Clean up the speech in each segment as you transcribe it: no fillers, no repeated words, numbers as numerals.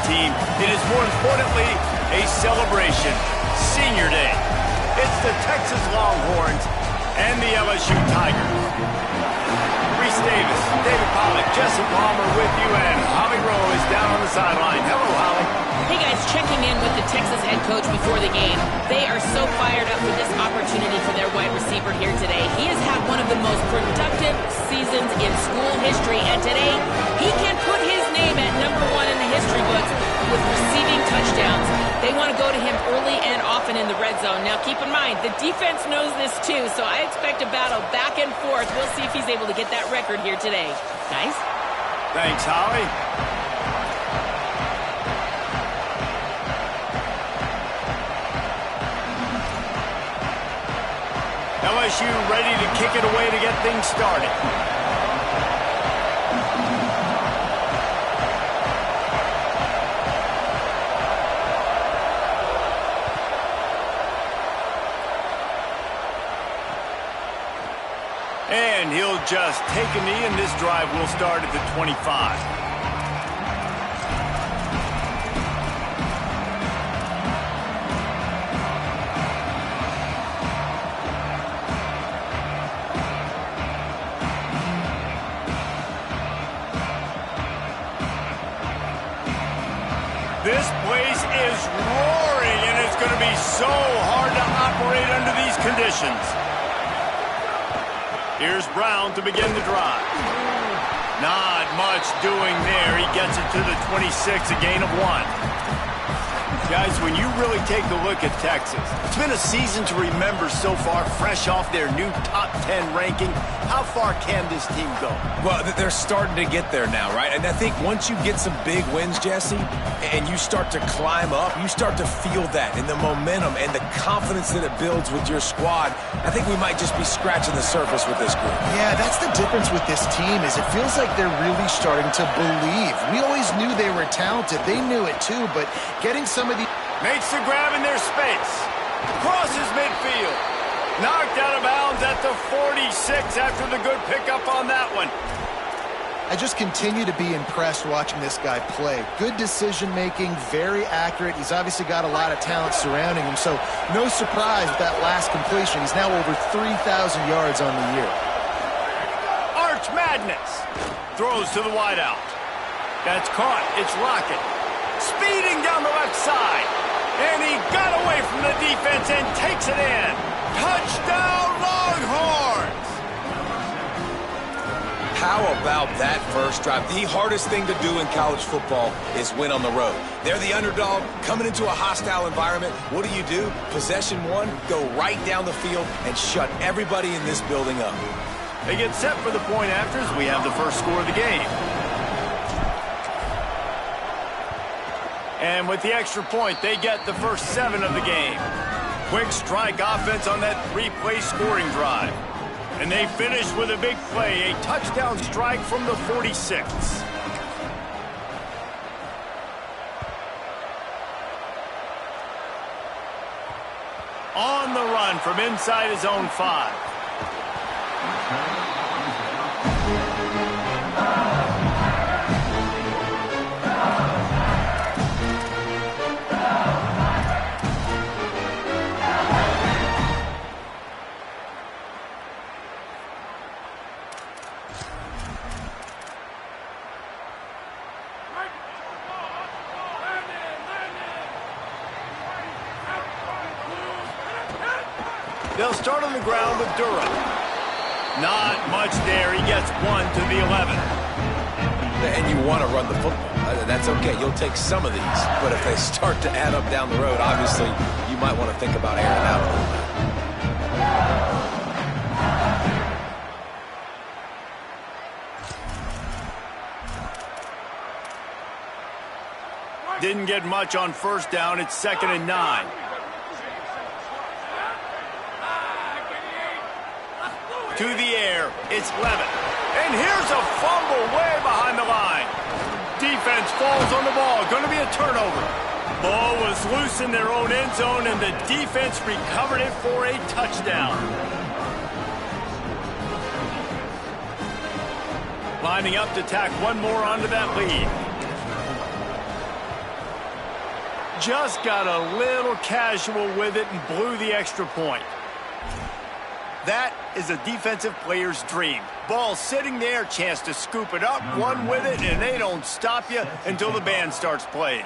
team. It is more importantly a celebration. Senior Day. It's the Texas Longhorns and the LSU Tigers. Reese Davis, David Pollack, Jesse Palmer with you, and Holly Rowe is down on the sideline. Hello, Holly. Hey guys, checking in with the Texas head coach before the game. They are so fired up for this opportunity for their wide receiver here today. He has had one of the most productive seasons in school history, and today he can put his name at #1 in the history books with receiving touchdowns. They want to go to him early and often in the red zone. Now keep in mind, the defense knows this too, so I expect a battle back and forth. We'll see if he's able to get that record here today. Guys? Thanks, Holly. LSU ready to kick it away to get things started. And he'll just take a knee, and this drive will start at the 25. This place is roaring, and it's going to be so hard to operate under these conditions. Here's Brown to begin the drive. Not much doing there. He gets it to the 26, a gain of 1. Guys, when you really take a look at Texas, it's been a season to remember so far, fresh off their new top 10 ranking. How far can this team go? Well, they're starting to get there now, right? And I think once you get some big wins, Jesse, and you start to climb up, you start to feel that and the momentum and the confidence that it builds with your squad. I think we might just be scratching the surface with this group. Yeah, that's the difference with this team is it feels like they're really starting to believe. We always knew they were talented. They knew it too, but getting some of the... Makes the grab in their space. Crosses midfield. Knocked out of bounds at the 46 after the good pickup on that one. I just continue to be impressed watching this guy play. Good decision-making, very accurate. He's obviously got a lot of talent surrounding him, so no surprise with that last completion. He's now over 3,000 yards on the year. Arch Madness. Throws to the wideout. That's caught. It's Lockett. Speeding down the left side. And he got away from the defense and takes it in. Touchdown, Longhorns! How about that first drive? The hardest thing to do in college football is win on the road. They're the underdog, coming into a hostile environment. What do? Possession one, go right down the field and shut everybody in this building up. They get set for the point afters. We have the first score of the game. And with the extra point, they get the first 7 of the game. Quick strike offense on that 3-play scoring drive. And they finish with a big play, a touchdown strike from the 46. On the run from inside his own 5. They'll start on the ground with Durham. Not much there. He gets 1 to the 11. And you want to run the football. That's okay. You'll take some of these. But if they start to add up down the road, obviously, you might want to think about airing it out a little bit. Didn't get much on first down. It's 2nd and 9. To the air, it's Levitt. And here's a fumble way behind the line. Defense falls on the ball. Going to be a turnover. Ball was loose in their own end zone, and the defense recovered it for a touchdown. Lining up to tack one more onto that lead. Just got a little casual with it and blew the extra point. That is a defensive player's dream. Ball sitting there, chance to scoop it up, run with it, and they don't stop you until the band starts playing.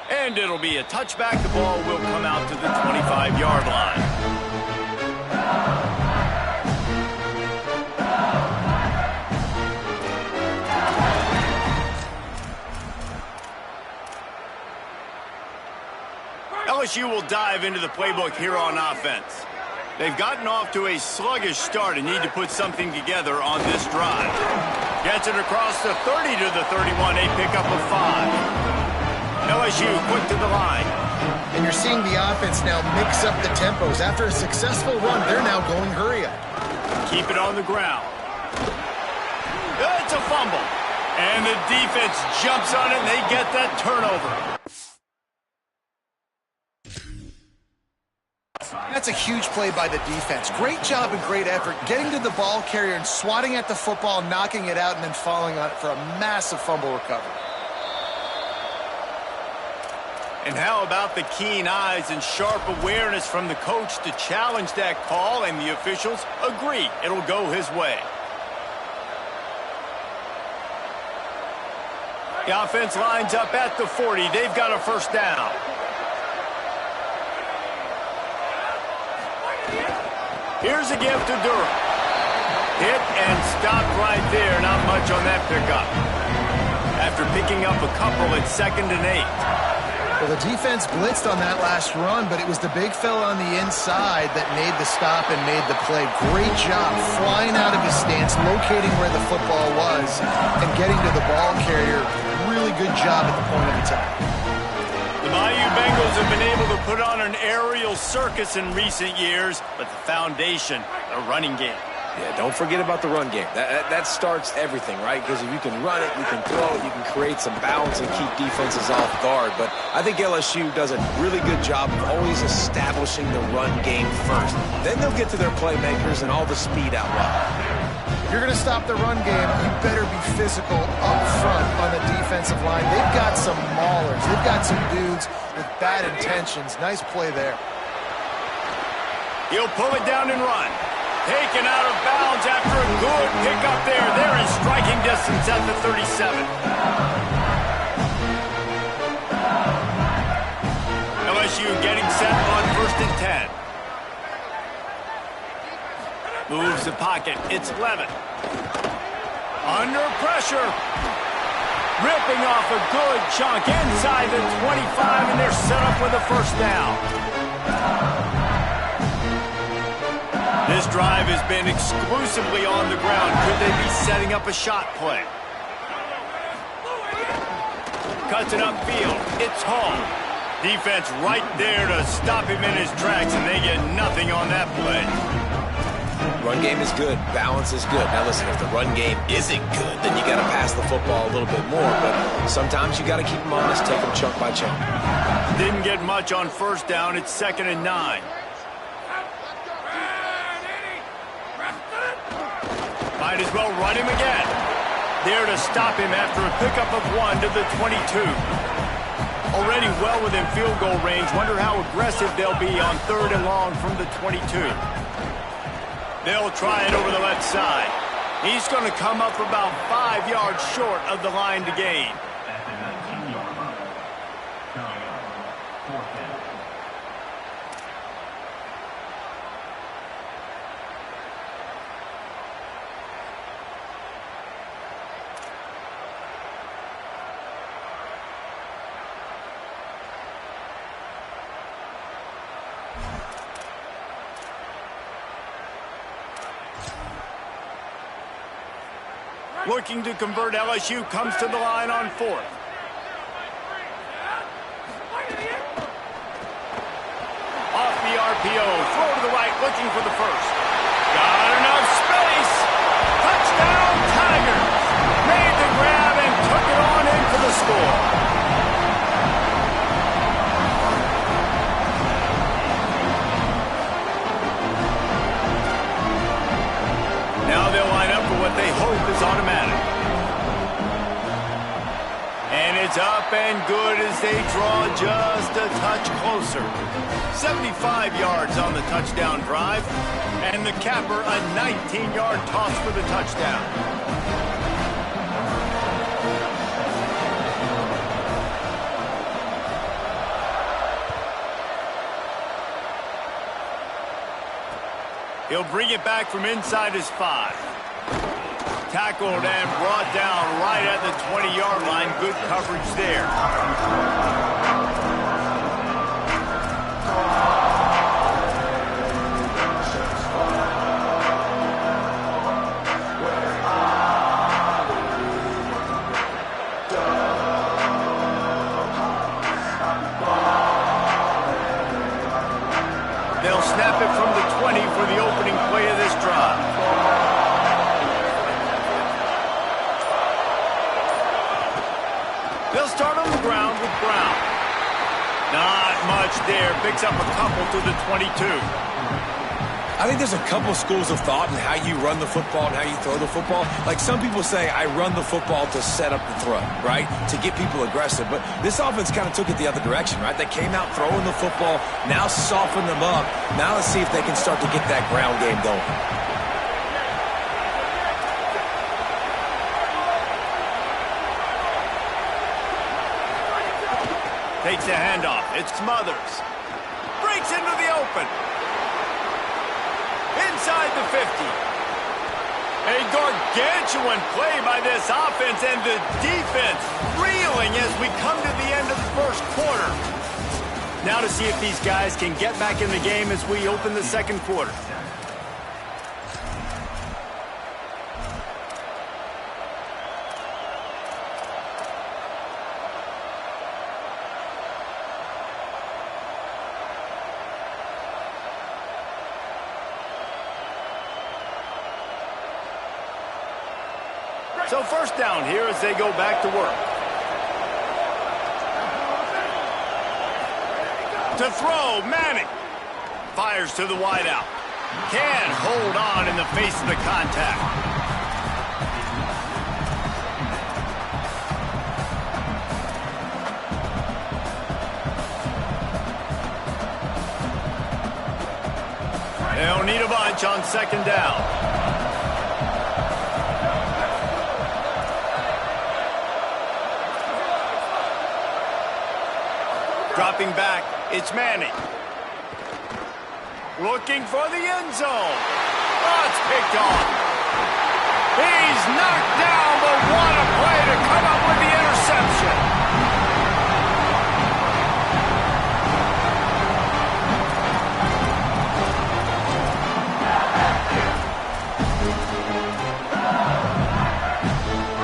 And it'll be a touchback. The ball will come out to the 25-yard line. LSU will dive into the playbook here on offense. They've gotten off to a sluggish start and need to put something together on this drive. Gets it across the 30 to the 31, a pickup of 5. LSU quick to the line. And you're seeing the offense now mix up the tempos. After a successful run, they're now going hurry up. Keep it on the ground. It's a fumble. And the defense jumps on it and they get that turnover. That's a huge play by the defense. Great job and great effort getting to the ball carrier and swatting at the football, knocking it out, and then falling on it for a massive fumble recovery. And how about the keen eyes and sharp awareness from the coach to challenge that call, and the officials agree it'll go his way. The offense lines up at the 40. They've got a first down. Here's a gift to Durham. Hit and stopped right there. Not much on that pickup. After picking up a couple, it's 2nd and 8. Well, the defense blitzed on that last run, but it was the big fella on the inside that made the stop and made the play. Great job flying out of his stance, locating where the football was, and getting to the ball carrier. Really good job at the point of attack. The Bayou Bengals have been able to put on an aerial circus in recent years, but the foundation, the running game. Yeah, don't forget about the run game. That starts everything, right? Because if you can run it, you can throw it, you can create some balance and keep defenses off guard. But I think LSU does a really good job of always establishing the run game first. Then they'll get to their playmakers and all the speed out wide. If you're going to stop the run game, you better be physical up front on the defensive line. They've got some maulers. They've got some dudes with bad intentions. Nice play there. He'll pull it down and run. Taken out of bounds after a good pickup there. They're in striking distance at the 37. LSU getting set on 1st and 10. Moves the pocket. It's Levin. Under pressure. Ripping off a good chunk inside the 25, and they're set up with a first down. This drive has been exclusively on the ground. Could they be setting up a shot play? Cuts it upfield. It's Hall. Defense right there to stop him in his tracks, and they get nothing on that play. Run game is good. Balance is good. Now listen, if the run game isn't good, then you got to pass the football a little bit more. But sometimes you got to keep them honest, take them chunk by chunk. Didn't get much on first down. It's 2nd and 9. Might as well run him again. There to stop him after a pickup of 1 to the 22. Already well within field goal range. Wonder how aggressive they'll be on 3rd and long from the 22. They'll try it over the left side. He's going to come up about 5 yards short of the line to gain. Looking to convert, LSU comes to the line on 4th. Off the RPO, throw to the right, looking for the first. Got enough space. Touchdown, Tigers. Made the grab and took it on in for the score. Now they'll line up for what they hope is automatic. And it's up and good as they draw just a touch closer. 75 yards on the touchdown drive. And the capper, a 19-yard toss for the touchdown. He'll bring it back from inside his 5. Tackled and brought down right at the 20-yard line. Good coverage there. They'll snap it from the 20 for the opening play of this drive. They'll start on the ground with Brown. Not much there. Picks up a couple to the 22. I think there's a couple schools of thought in how you run the football and how you throw the football. Like some people say, I run the football to set up the throw, right? To get people aggressive. But this offense kind of took it the other direction, right? They came out throwing the football, now soften them up. Now let's see if they can start to get that ground game going. Takes the handoff. It's Smothers. Breaks into the open. Inside the 50. A gargantuan play by this offense, and the defense reeling as we come to the end of the first quarter. Now to see if these guys can get back in the game as we open the second quarter. So first down here as they go back to work. To throw, Manning. Fires to the wideout. Can hold on in the face of the contact. They'll need a bunch on second down. Dropping back, it's Manning. Looking for the end zone. Oh, it's picked off. He's knocked down, but what a play to come up with the interception.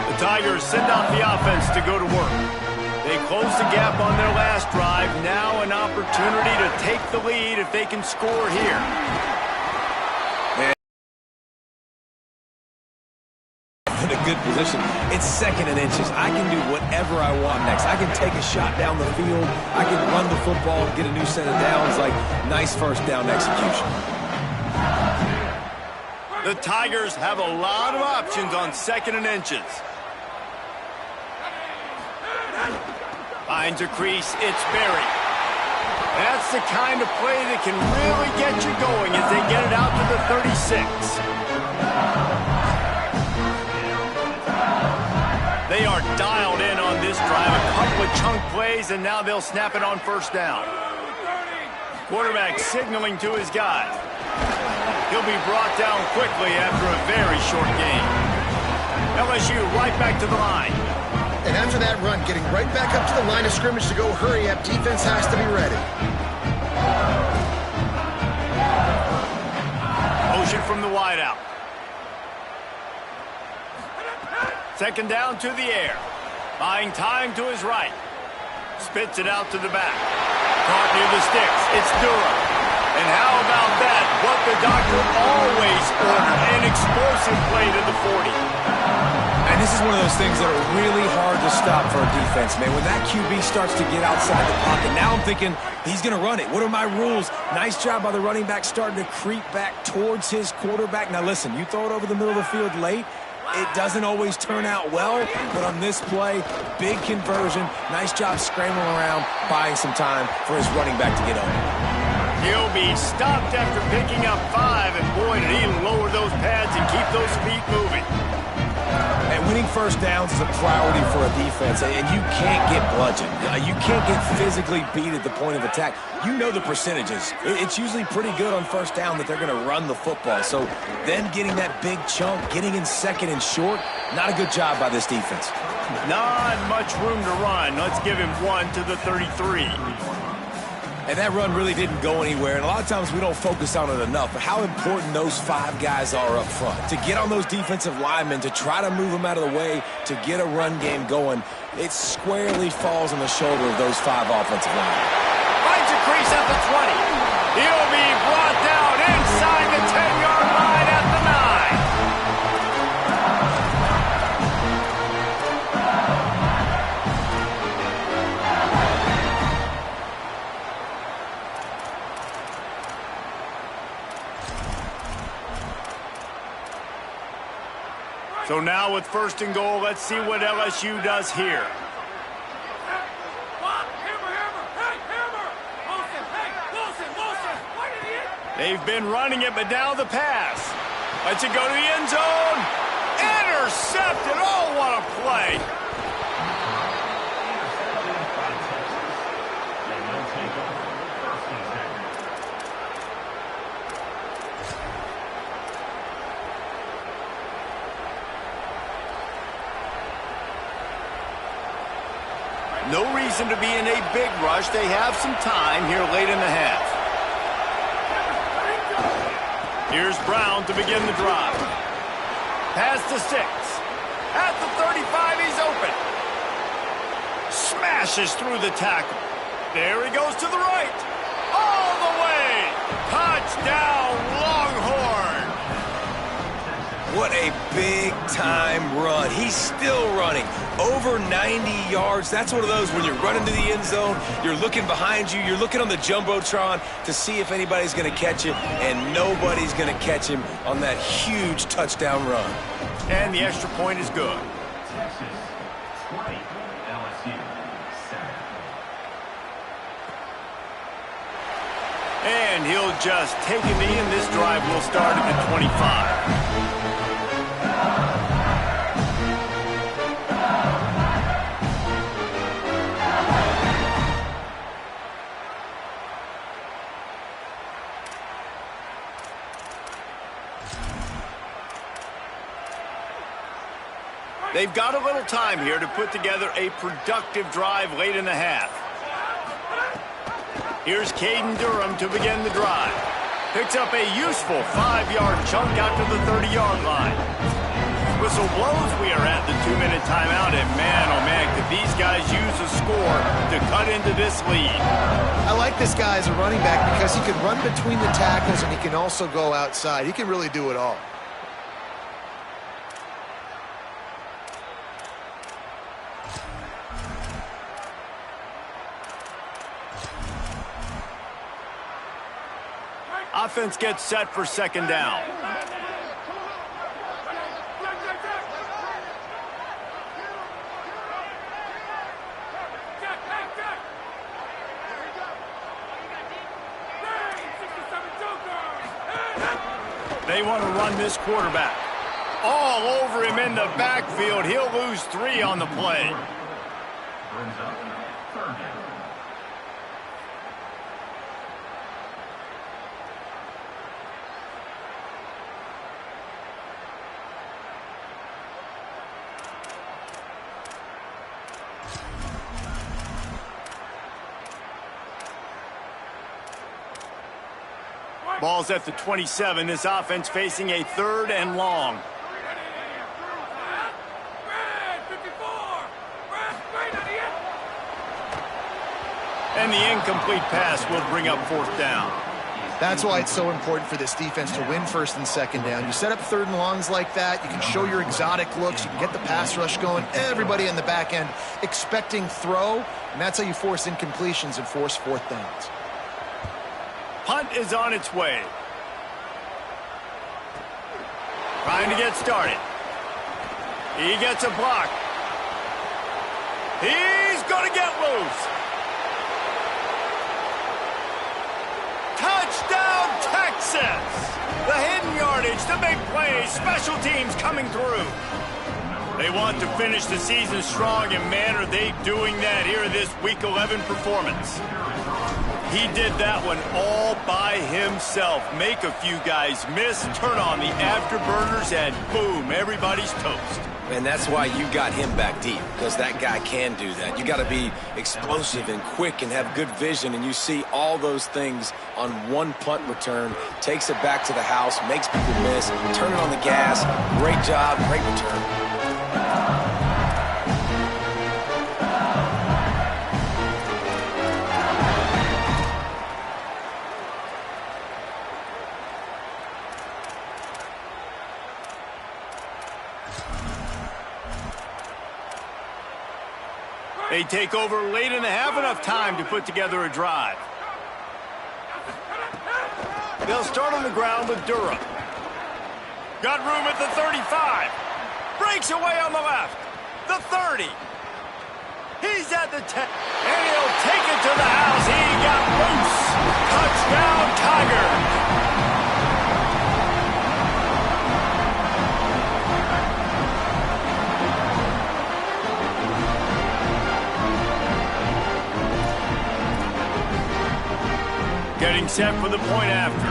The Tigers send out the offense to go to work. They close the gap on their last drive. Now an opportunity to take the lead if they can score here. In a good position. It's 2nd and inches. I can do whatever I want next. I can take a shot down the field. I can run the football and get a new set of downs. Like, nice first down execution. The Tigers have a lot of options on 2nd and inches. Finds a crease, it's Berry. That's the kind of play that can really get you going as they get it out to the 36. They are dialed in on this drive. A couple of chunk plays, and now they'll snap it on first down. Quarterback signaling to his guy. He'll be brought down quickly after a very short game. LSU right back to the line. And after that run, getting right back up to the line of scrimmage to go hurry up, defense has to be ready. Motion from the wideout. Second down to the air. Buying time to his right. Spits it out to the back. Caught near the sticks. It's Durham. And how about that? What the doctor always ordered. An explosive play to the 40. And this is one of those things that are really hard to stop for a defense, man. When that QB starts to get outside the pocket, now I'm thinking he's going to run it. What are my rules? Nice job by the running back starting to creep back towards his quarterback. Now, listen, you throw it over the middle of the field late, It doesn't always turn out well, but on this play, big conversion. Nice job scrambling around, buying some time for his running back to get open. He'll be stopped after picking up 5, and boy, did he lower those pads and keep those feet moving. And winning first downs is a priority for a defense, and you can't get bludgeoned. You can't get physically beat at the point of attack. You know the percentages. It's usually pretty good on first down that they're going to run the football. So then getting that big chunk, getting in second and short, not a good job by this defense. Not much room to run. Let's give him 1 to the 33. And that run really didn't go anywhere, and a lot of times we don't focus on it enough, but how important those 5 guys are up front. To get on those defensive linemen, to try to move them out of the way, to get a run game going, it squarely falls on the shoulder of those 5 offensive linemen. Finds a crease at the 20. He'll be brought down inside the 10-yard line at the 9. So now with 1st and goal, let's see what LSU does here. They've been running it, but now the pass. Lets it go to the end zone. Intercepted. Oh, what a play. No reason to be in a big rush. They have some time here late in the half. Here's Brown to begin the drive. Pass to 6. At the 35, he's open. Smashes through the tackle. There he goes to the right. All the way. Touchdown, Longhorn. What a big-time run. He's still running. Over 90 yards. That's one of those when you're running to the end zone, you're looking behind you, you're looking on the Jumbotron to see if anybody's going to catch him, and nobody's going to catch him on that huge touchdown run. And the extra point is good. Texas 20, LSU 7. And he'll just take it in. This drive will start at the 25. They've got a little time here to put together a productive drive late in the half. Here's Caden Durham to begin the drive. Picks up a useful 5-yard chunk out to the 30-yard line. Whistle blows. We are at the 2-minute timeout, and man, oh man, could these guys use a score to cut into this lead. I like this guy as a running back because he can run between the tackles and he can also go outside. He can really do it all. Offense gets set for 2nd down. They want to run this quarterback. All over him in the backfield. He'll lose 3 on the play. Brings up 3rd down. Ball's at the 27. This offense facing a 3rd and long. And the incomplete pass will bring up 4th down. That's why it's so important for this defense to win 1st and 2nd down. You set up 3rd and longs like that, you can show your exotic looks, you can get the pass rush going, everybody in the back end expecting throw, and that's how you force incompletions and force 4th downs. Punt is on its way. Trying to get started. He gets a block. He's going to get loose. Touchdown, Texas! The hidden yardage, the big plays, special teams coming through. They want to finish the season strong, and man, are they doing that here in this Week 11 performance. He did that one all by himself. Make a few guys miss, turn on the afterburners, and boom, everybody's toast. And that's why you got him back deep, because that guy can do that. You got to be explosive and quick and have good vision, and you see all those things on one punt return. Takes it back to the house, makes people miss, turn it on the gas. Great job, great return. They take over late in the half, enough time to put together a drive. They'll start on the ground with Durham. Got room at the 35. Breaks away on the left. The 30. He's at the 10. And he'll take it to the house. He got loose. Touchdown, Tigers. Getting set for the point after.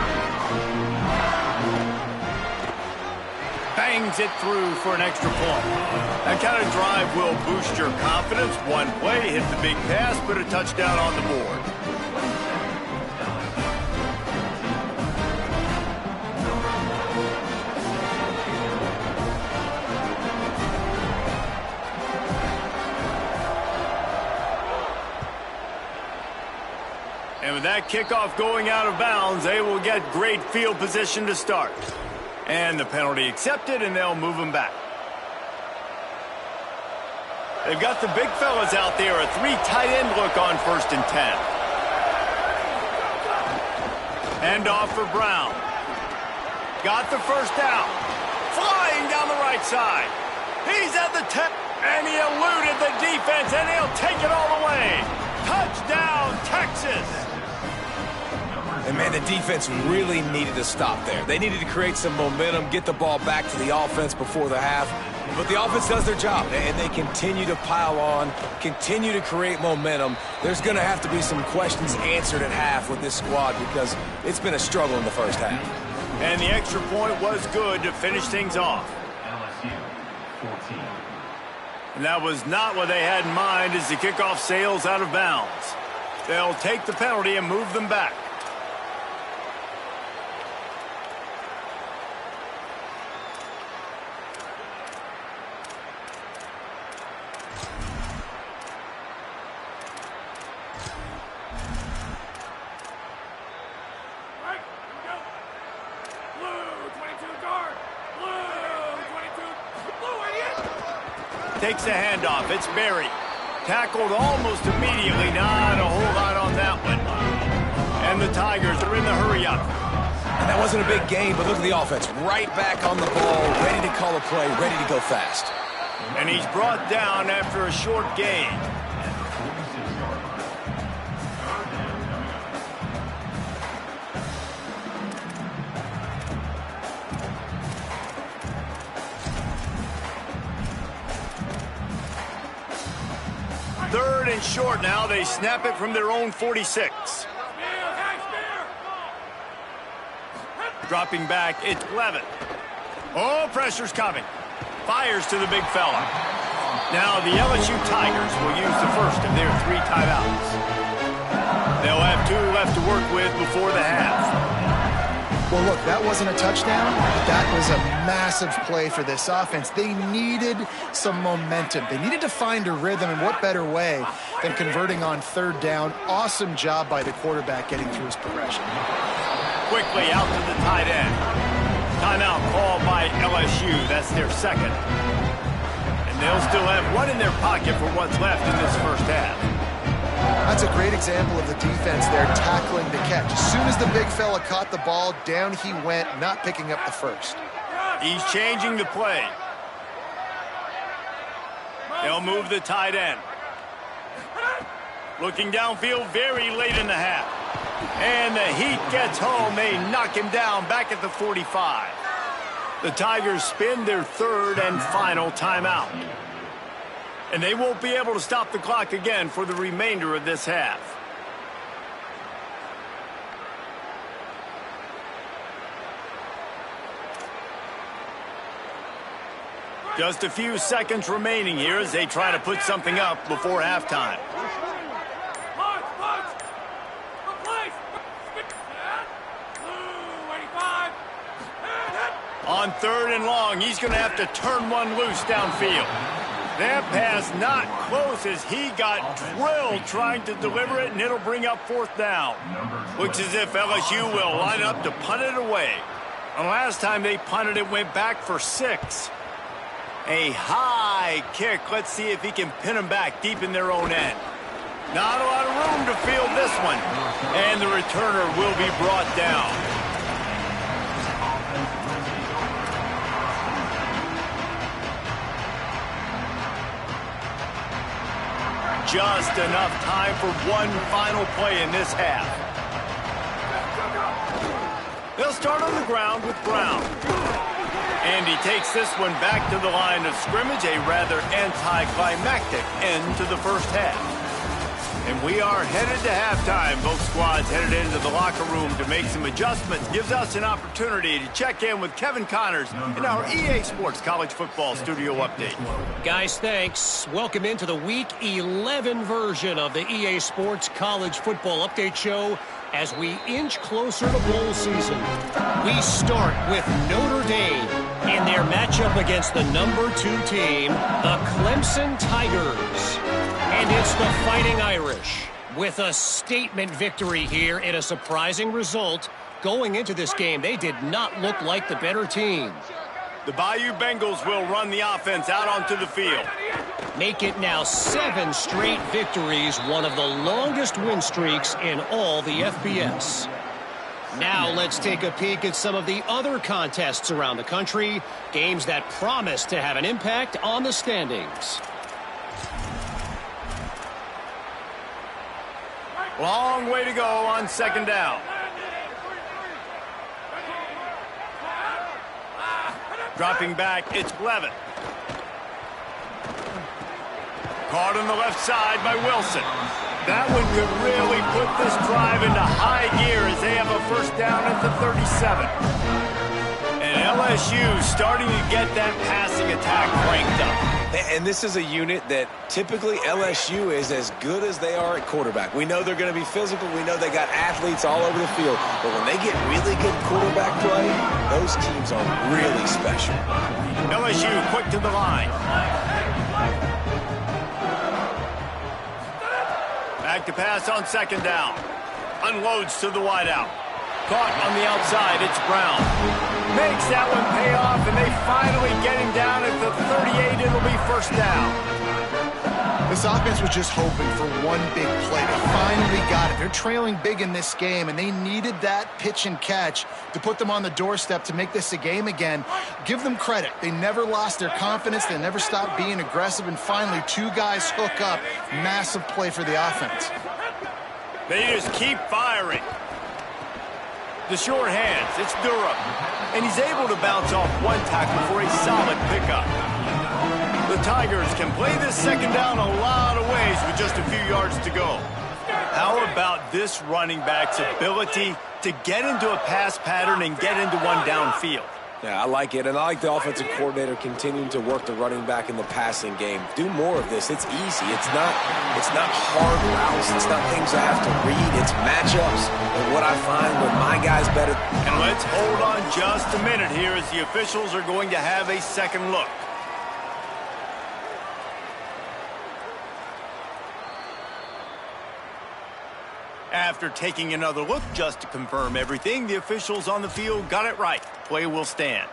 Bangs it through for an extra point. That kind of drive will boost your confidence. One play, hit the big pass, put a touchdown on the board. And with that kickoff going out of bounds, they will get great field position to start. And the penalty accepted, and they'll move them back. They've got the big fellas out there, a 3 tight end look on 1st and 10. Hand off for Brown. Got the first down. Flying down the right side. He's at the 10, and he eluded the defense, and he'll take it all the way. Touchdown, Texas! And, man, the defense really needed to stop there. They needed to create some momentum, get the ball back to the offense before the half. But the offense does their job, and they continue to pile on, continue to create momentum. There's going to have to be some questions answered at half with this squad because it's been a struggle in the first half. And the extra point was good to finish things off. And that was not what they had in mind as the kickoff sails out of bounds. They'll take the penalty and move them back. Takes a handoff. It's Berry. Tackled almost immediately. Not a whole lot on that one. And the Tigers are in the hurry-up. And that wasn't a big gain, but look at the offense. Right back on the ball, ready to call a play, ready to go fast. And he's brought down after a short gain. Third and short now. They snap it from their own 46. Dropping back, it's Levin. Oh, pressure's coming. Fires to the big fella. Now the LSU Tigers will use the first of their 3 timeouts. They'll have 2 left to work with before the half. Well, look, that wasn't a touchdown. That was a massive play for this offense. They needed some momentum. They needed to find a rhythm, and what better way than converting on 3rd down. Awesome job by the quarterback getting through his progression. Quickly out to the tight end. Timeout called by LSU. That's their second. And they'll still have 1 in their pocket for what's left in this first half. That's a great example of the defense there tackling the catch. As soon as the big fella caught the ball, down he went, not picking up the first. He's changing the play. They'll move the tight end. Looking downfield very late in the half. And the heat gets home. They knock him down back at the 45. The Tigers spin their third and final timeout. And they won't be able to stop the clock again for the remainder of this half. Just a few seconds remaining here as they try to put something up before halftime. On third and long, he's going to have to turn one loose downfield. That pass not close as he got drilled trying to deliver it, and it'll bring up fourth down. Looks as if LSU will line up to punt it away. And last time they punted it, went back for 6. A high kick. Let's see if he can pin them back deep in their own end. Not a lot of room to field this one. And the returner will be brought down. Just enough time for one final play in this half. They'll start on the ground with Brown. And he takes this one back to the line of scrimmage, a rather anticlimactic end to the first half. And we are headed to halftime. Both squads headed into the locker room to make some adjustments. Gives us an opportunity to check in with Kevin Connors in our EA Sports College Football Studio Update. Guys, thanks. Welcome into the Week 11 version of the EA Sports College Football Update Show as we inch closer to bowl season. We start with Notre Dame in their matchup against the number 2 team, the Clemson Tigers. And it's the Fighting Irish with a statement victory here in a surprising result. Going into this game, they did not look like the better team. The Bayou Bengals will run the offense out onto the field. Make it now 7 straight victories, one of the longest win streaks in all the FBS. Now let's take a peek at some of the other contests around the country, games that promise to have an impact on the standings. Long way to go on second down. Dropping back, it's Levitt. Caught on the left side by Wilson. That one could really put this drive into high gear as they have a first down at the 37. And LSU starting to get that passing attack cranked up. And this is a unit that typically LSU is as good as they are at quarterback. We know they're going to be physical. We know they got athletes all over the field. But when they get really good quarterback play, those teams are really special. LSU quick to the line. Back to pass on second down. Unloads to the wideout. Caught on the outside, it's Brown. Makes that one pay off, and they finally get him down at the 38. It'll be first down. This offense was just hoping for one big play. They finally got it. They're trailing big in this game, and they needed that pitch and catch to put them on the doorstep to make this a game again. Give them credit. They never lost their confidence. They never stopped being aggressive, and finally 2 guys hook up. Massive play for the offense. They just keep firing. The short hands, it's Durham. And he's able to bounce off one tackle for a solid pickup. The Tigers can play this second down a lot of ways with just a few yards to go. How about this running back's ability to get into a pass pattern and get into one downfield? Yeah, I like it, and I like the offensive coordinator continuing to work the running back in the passing game. Do more of this. It's easy. It's not hard routes. It's not things I have to read. It's matchups. And what I find when my guy's better. And let's hold on just a minute here as the officials are going to have a second look. After taking another look just to confirm everything, the officials on the field got it right. Play will stand.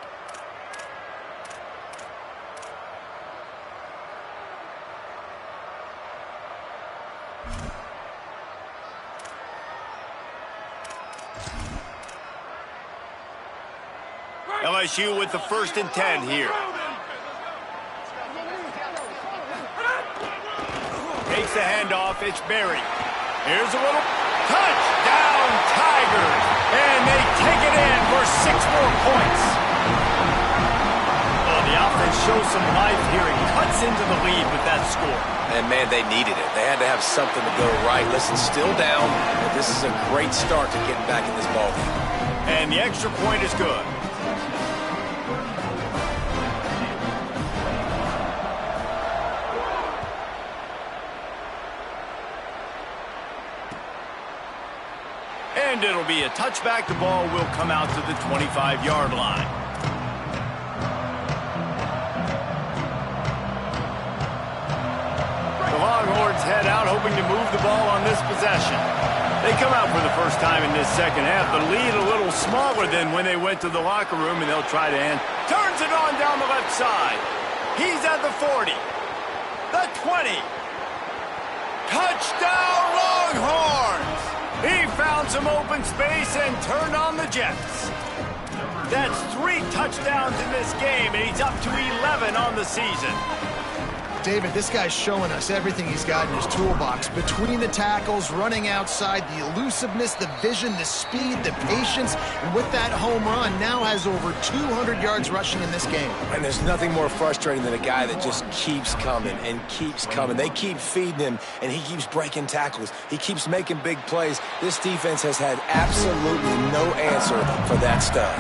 LSU with the 1st and 10 here. fakes the handoff. It's Berry. Here's a little touchdown, Tigers. And they take it in for 6 more points. Well, the offense shows some life here and cuts into the lead with that score. And, man, they needed it. They had to have something to go right. Listen, still down, but this is a great start to getting back in this ballgame. And the extra point is good. And it'll be a touchback. The ball will come out to the 25-yard line. The Longhorns head out, hoping to move the ball on this possession. They come out for the first time in this second half. The lead a little smaller than when they went to the locker room, and they'll try to end. Turns it on down the left side. He's at the 40. The 20. Touchdown, Longhorns! He found some open space and turned on the Jets. That's 3 touchdowns in this game, and he's up to 11 on the season. David, this guy's showing us everything he's got in his toolbox. Between the tackles, running outside, the elusiveness, the vision, the speed, the patience, and with that home run, now has over 200 yards rushing in this game. And there's nothing more frustrating than a guy that just keeps coming and keeps coming. They keep feeding him, and he keeps breaking tackles. He keeps making big plays. This defense has had absolutely no answer for that stud.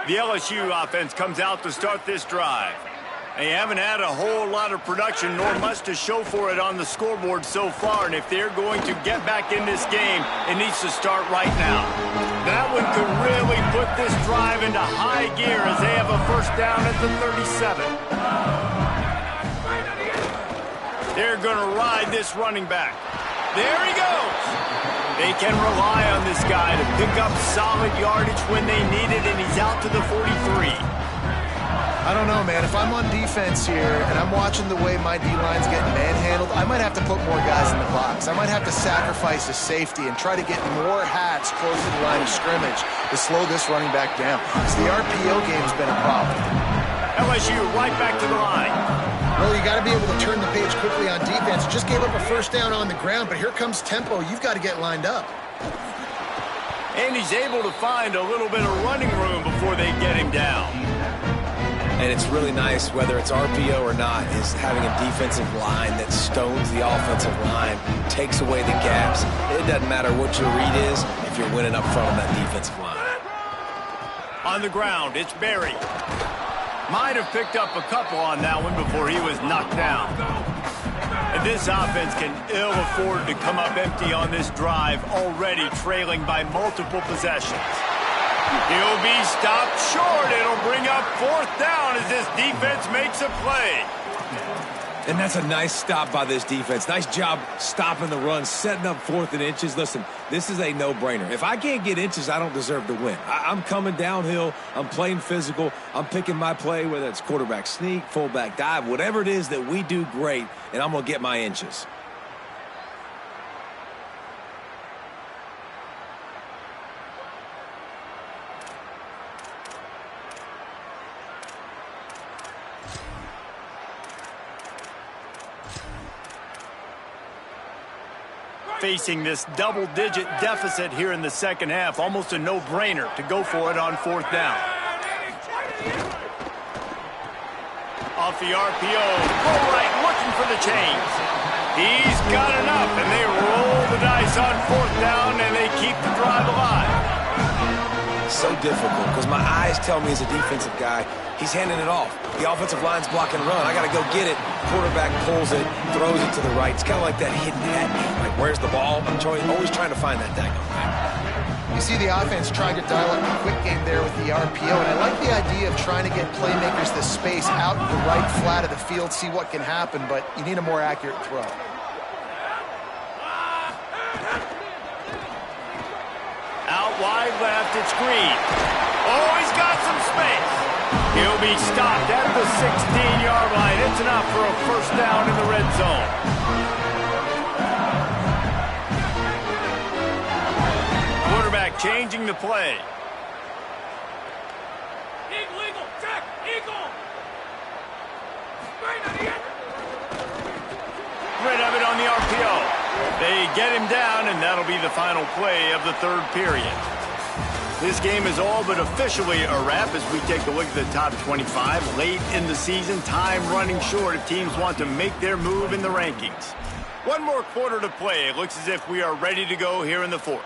The LSU offense comes out to start this drive. They haven't had a whole lot of production, nor much to show for it on the scoreboard so far, and if they're going to get back in this game, it needs to start right now. That one could really put this drive into high gear as they have a first down at the 37. They're going to ride this running back. There he goes. They can rely on this guy to pick up solid yardage when they need it, and he's out to the 43. I don't know, man. If I'm on defense here and I'm watching the way my D-line's getting manhandled, I might have to put more guys in the box. I might have to sacrifice a safety and try to get more hats close to the line of scrimmage to slow this running back down. Because the RPO game's been a problem. LSU right back to the line. Well, you got to be able to turn the page quickly on defense. Just gave up a first down on the ground, but here comes tempo. You've got to get lined up. And he's able to find a little bit of running room before they get him down. And it's really nice, whether it's RPO or not, is having a defensive line that stones the offensive line, takes away the gaps. It doesn't matter what your read is if you're winning up front on that defensive line. On the ground, it's Berry. Might have picked up a couple on that one before he was knocked down. And this offense can ill afford to come up empty on this drive, already trailing by multiple possessions. He'll be stopped short. It'll bring up 4th down as this defense makes a play. And that's a nice stop by this defense. Nice job stopping the run, setting up 4th and inches. Listen, this is a no-brainer. If I can't get inches, I don't deserve to win. I'm coming downhill. I'm playing physical. I'm picking my play, whether it's quarterback sneak, fullback dive, whatever it is that we do great, and I'm going to get my inches. Facing this double-digit deficit here in the second half, almost a no-brainer to go for it on 4th down. Off the RPO, go right, looking for the chains. He's got enough, and they roll the dice on 4th down, and they keep the drive alive. So difficult, because my eyes tell me as a defensive guy, he's handing it off. The offensive line's blocking run. I got to go get it. Quarterback pulls it, throws it to the right. It's kind of like that hidden hat game. Like, where's the ball? I'm always trying to find that daggone thing. You see the offense trying to dial up the quick game there with the RPO, and I like the idea of trying to get playmakers the space out in the right flat of the field, see what can happen, but you need a more accurate throw. Out wide left, it's Green. Oh, he's got some space. He'll be stopped at the 16-yard line. It's enough for a first down in the red zone. changing the play. Eagle, check, eagle. Right on the end. Rid of it on the RPO. They get him down, and that'll be the final play of the third period. This game is all but officially a wrap as we take a look at the top 25. Late in the season, time running short if teams want to make their move in the rankings. One more quarter to play. It looks as if we are ready to go here in the fourth.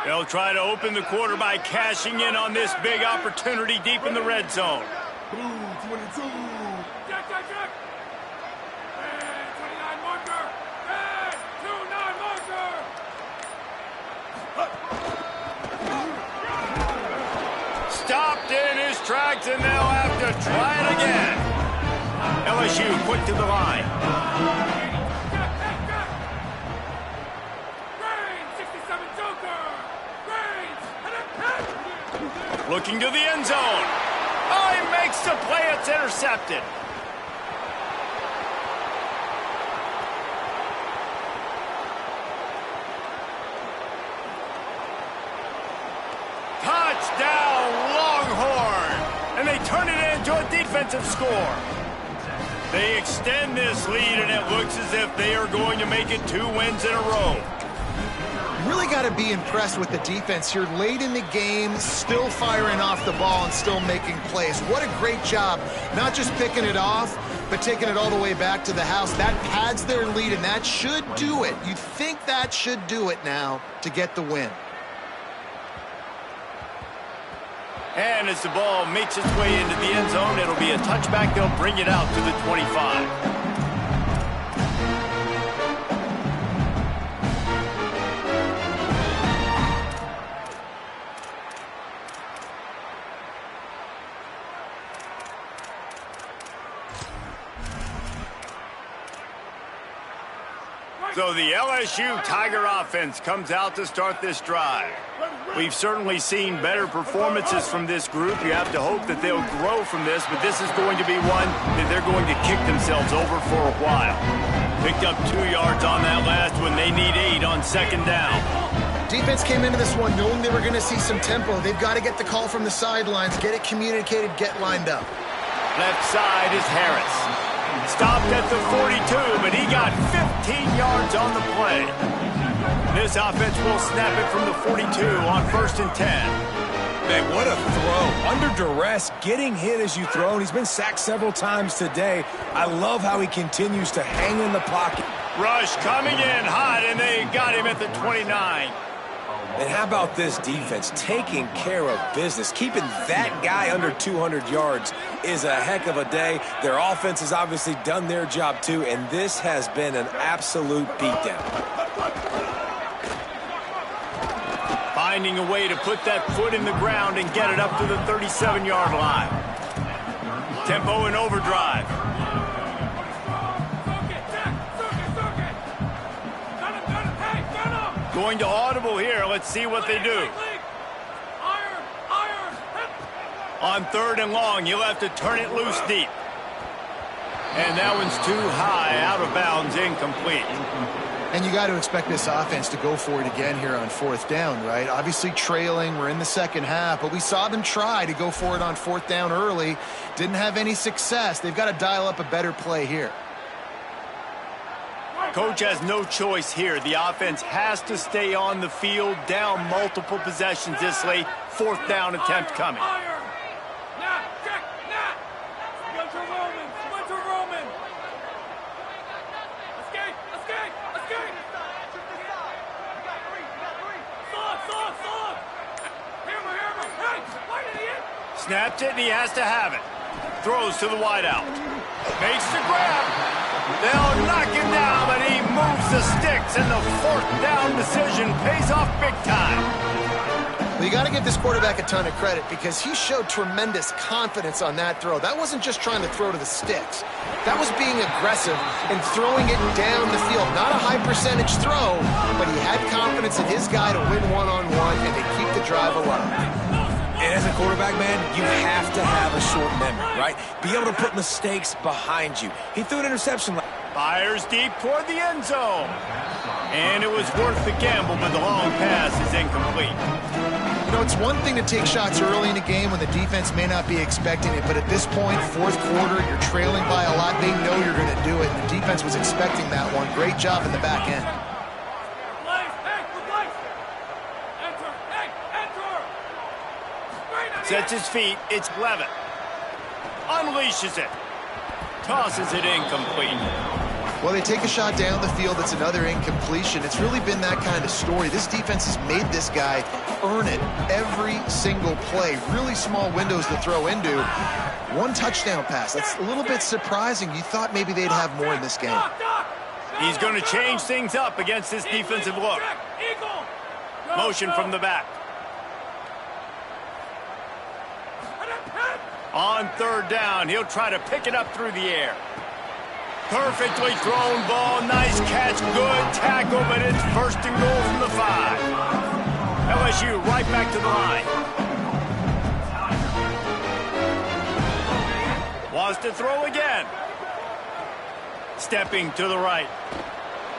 They'll try to open the quarter by cashing in on this big opportunity deep in the red zone. Blue 22. Check. And 29 marker. And 29 marker. Stopped in his tracks, and they'll have to try it again. LSU quick to the line. Reigns, 67 Joker. Reigns, and a pass. Looking to the end zone. Oh, he makes the play. It's intercepted. Touchdown, Longhorn. And they turn it into a defensive score. They extend this lead, and it looks as if they are going to make it 2 wins in a row. Really got to be impressed with the defense here late in the game, still firing off the ball and still making plays. What a great job, not just picking it off, but taking it all the way back to the house. That pads their lead, and that should do it. You think that should do it now to get the win. And as the ball makes its way into the end zone, it'll be a touchback. They'll bring it out to the 25. So the LSU Tiger offense comes out to start this drive. We've certainly seen better performances from this group. You have to hope that they'll grow from this, but this is going to be one that they're going to kick themselves over for a while. Picked up 2 yards on that last one. They need 8 on second down. Defense came into this one knowing they were going to see some tempo. They've got to get the call from the sidelines, get it communicated, get lined up. Left side is Harris. Stopped at the 42, but he got 15 yards on the play. This offense will snap it from the 42 on 1st and 10. Man, what a throw. Under duress, getting hit as you throw, and he's been sacked several times today. I love how he continues to hang in the pocket. Rush coming in hot, and they got him at the 29. And how about this defense taking care of business? Keeping that guy under 200 yards is a heck of a day. Their offense has obviously done their job too, and this has been an absolute beatdown. Finding a way to put that foot in the ground and get it up to the 37-yard line. Tempo and overdrive. Going to audible here. Let's see what they do. On 3rd and long, you'll have to turn it loose deep. And that one's too high, out of bounds, incomplete. And you got to expect this offense to go for it again here on 4th down, right? Obviously trailing, we're in the second half, but we saw them try to go for it on 4th down early. Didn't have any success. They've got to dial up a better play here. Coach has no choice here. The offense has to stay on the field, down multiple possessions this late. 4th down attempt coming. Snapped it, and he has to have it. Throws to the wideout. Makes the grab. They'll knock him down, but he moves the sticks, and the 4th down decision pays off big time. Well, you got to give this quarterback a ton of credit because he showed tremendous confidence on that throw. That wasn't just trying to throw to the sticks. That was being aggressive and throwing it down the field. Not a high percentage throw, but he had confidence in his guy to win one-on-one and to keep the drive alive. And as a quarterback, man, you have to have a short memory, right? Be able to put mistakes behind you. He threw an interception. Fires deep toward the end zone. And it was worth the gamble, but the long pass is incomplete. You know, it's one thing to take shots early in a game when the defense may not be expecting it, but at this point, fourth quarter, you're trailing by a lot. They know you're going to do it, and the defense was expecting that one. Great job in the back end. Sets his feet. It's Levitt. Unleashes it. Tosses it incomplete. Well, they take a shot down the field. It's another incompletion. It's really been that kind of story. This defense has made this guy earn it every single play. Really small windows to throw into. One touchdown pass. That's a little bit surprising. You thought maybe they'd have more in this game. He's going to change things up against this defensive look. Motion from the back. On third down, he'll try to pick it up through the air. Perfectly thrown ball, nice catch, good tackle, but it's first and goal from the 5. LSU right back to the line. Wants to throw again. Stepping to the right.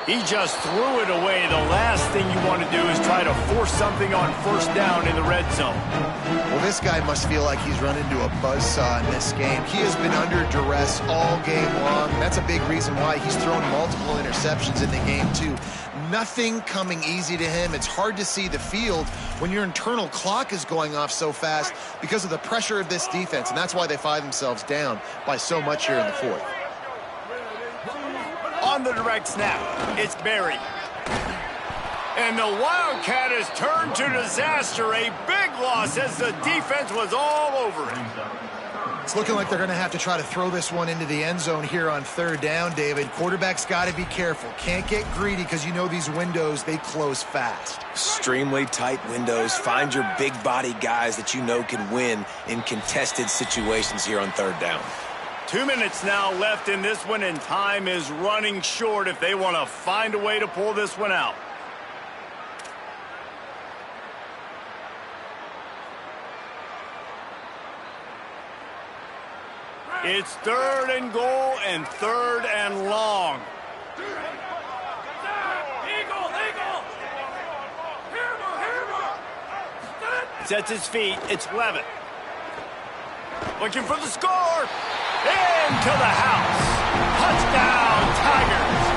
He just threw it away. The last thing you want to do is try to force something on first down in the red zone. Well, this guy must feel like he's run into a buzzsaw in this game. He has been under duress all game long. That's a big reason why he's thrown multiple interceptions in the game, too. Nothing coming easy to him. It's hard to see the field when your internal clock is going off so fast because of the pressure of this defense, and that's why they find themselves down by so much here in the fourth. On the direct snap, it's Berry. And the Wildcat has turned to disaster. A big loss as the defense was all over it. It's looking like they're going to have to try to throw this one into the end zone here on third down, David. Quarterback's got to be careful. Can't get greedy because you know these windows, they close fast. Extremely tight windows. Find your big body guys that you know can win in contested situations here on third down. 2 minutes now left in this one, and time is running short if they want to find a way to pull this one out. It's third and goal and third and long. Sets his feet. It's Levitt. Looking for the score. Into the house. Touchdown, Tigers.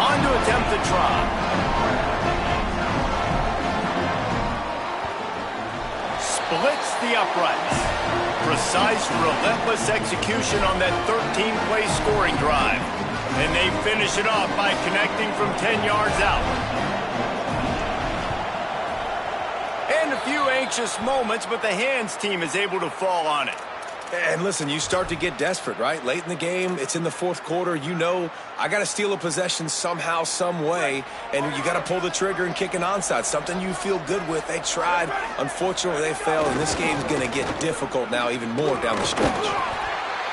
On to attempt the try. Splits the uprights. Precise, relentless execution on that 13-play scoring drive. And they finish it off by connecting from 10 yards out. And a few anxious moments, but the hands team is able to fall on it. And listen, you start to get desperate, right? Late in the game, it's in the fourth quarter. You know, I got to steal a possession somehow, some way, and you got to pull the trigger and kick an onside, something you feel good with. They tried. Unfortunately, they failed, and this game's going to get difficult now even more down the stretch.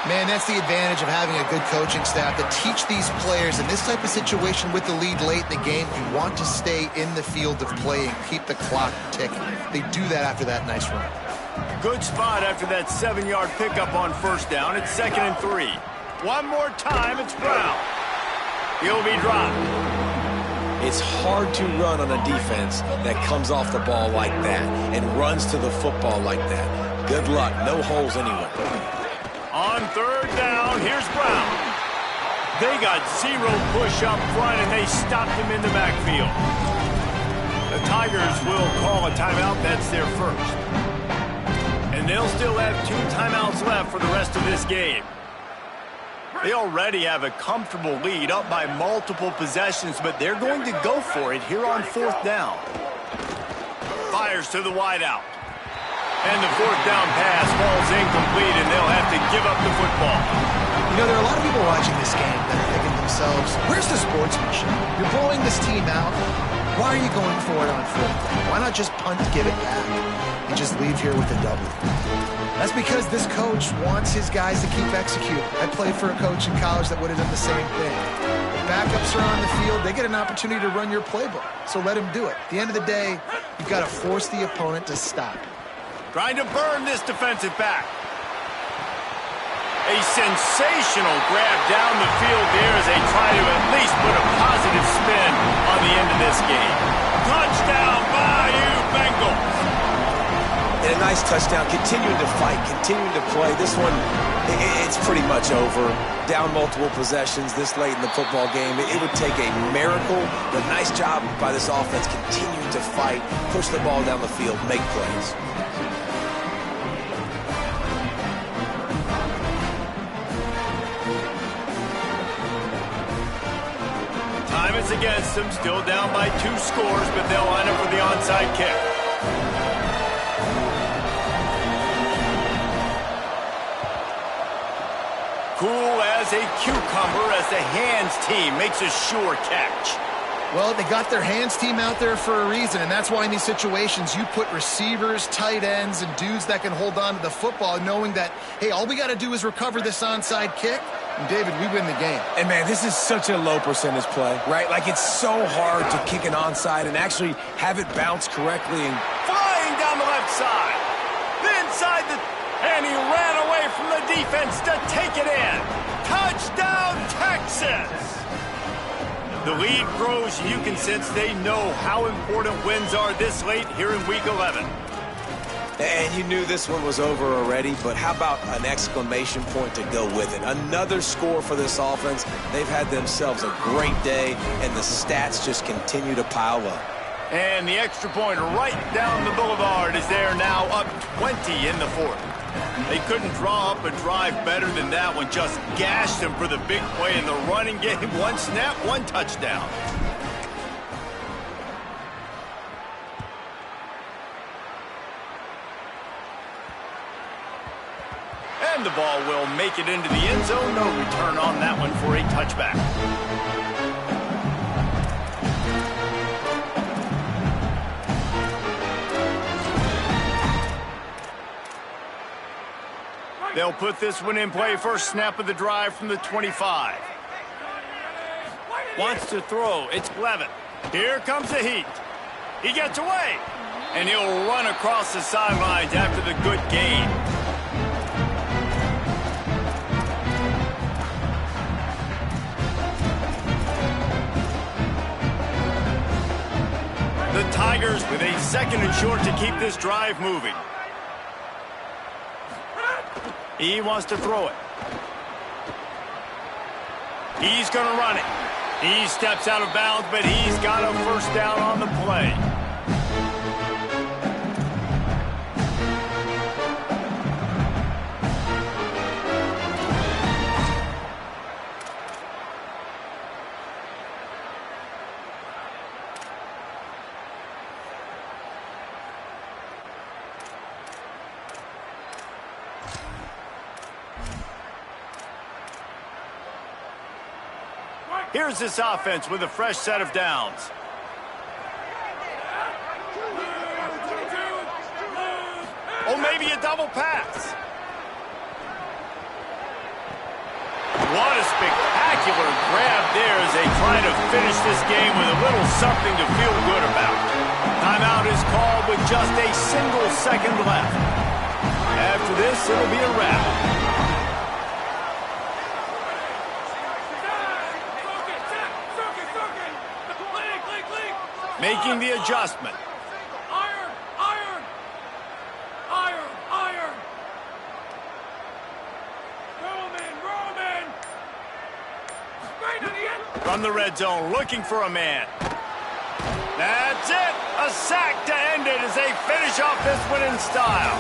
Man, that's the advantage of having a good coaching staff to teach these players in this type of situation with the lead late in the game. You want to stay in the field of play and keep the clock ticking. They do that after that nice run. Good spot after that 7-yard pickup on first down. It's 2nd and 3. One more time, it's Brown. He'll be dropped. It's hard to run on a defense that comes off the ball like that and runs to the football like that. Good luck. No holes anywhere. On third down, here's Brown. They got zero push up front, and they stopped him in the backfield. The Tigers will call a timeout. That's their first. And they'll still have 2 timeouts left for the rest of this game. They already have a comfortable lead, up by multiple possessions, but they're going to go for it here on fourth down. Fires to the wideout. And the fourth down pass falls incomplete, and they'll have to give up the football. You know, there are a lot of people watching this game that are thinking to themselves, where's the sportsmanship? You're blowing this team out. Why are you going for it on fourth down? Why not just punt, give it back, and just leave here with a W? That's because this coach wants his guys to keep executing. I played for a coach in college that would have done the same thing. The backups are on the field. They get an opportunity to run your playbook, so let him do it. At the end of the day, You've got to force the opponent to stop. Trying to burn this defensive back. A sensational grab down the field there as they try to at least put a positive spin on the end of this game. Touchdown, Bayou Bengals. And a nice touchdown, continuing to fight, continuing to play. This one, it's pretty much over. Down multiple possessions this late in the football game. It would take a miracle, but nice job by this offense continuing to fight, push the ball down the field, make plays. Time is against them, still down by 2 scores, but they'll line up for the onside kick. Cool as a cucumber as the hands team makes a sure catch. Well, they got their hands team out there for a reason, and that's why in these situations you put receivers, tight ends, and dudes that can hold on to the football, knowing that, hey, all we got to do is recover this onside kick, and David, we win the game. And, man, this is such a low percentage play, right? Like, it's so hard to kick an onside and actually have it bounce correctly. And flying down the left side. Inside the... And he ran away from the defense to take it in. Touchdown, Texas! The lead grows, and you can sense they know how important wins are this late here in Week 11. And you knew this one was over already, but how about an exclamation point to go with it? Another score for this offense. They've had themselves a great day, and the stats just continue to pile up. And the extra point right down the boulevard is there now, up 20 in the fourth. They couldn't draw up a drive better than that one. Just gashed them for the big play in the running game. 1 snap, 1 touchdown. And the ball will make it into the end zone. No return on that one for a touchback. They'll put this one in play. First snap of the drive from the 25. Wants to throw. It's Levin. Here comes the heat. He gets away. And he'll run across the sidelines after the good gain. The Tigers with a 2nd and short to keep this drive moving. He wants to throw it. He's going to run it. He steps out of bounds, but he's got a first down on the play. Here's this offense with a fresh set of downs. Oh, maybe a double pass. What a spectacular grab there as they try to finish this game with a little something to feel good about. Timeout is called with just a single second left. After this, it'll be a wrap. Making the adjustment. Iron, iron, iron, iron. Roman. Straight to the end. From the red zone, looking for a man. That's it. A sack to end it as they finish off this one in style.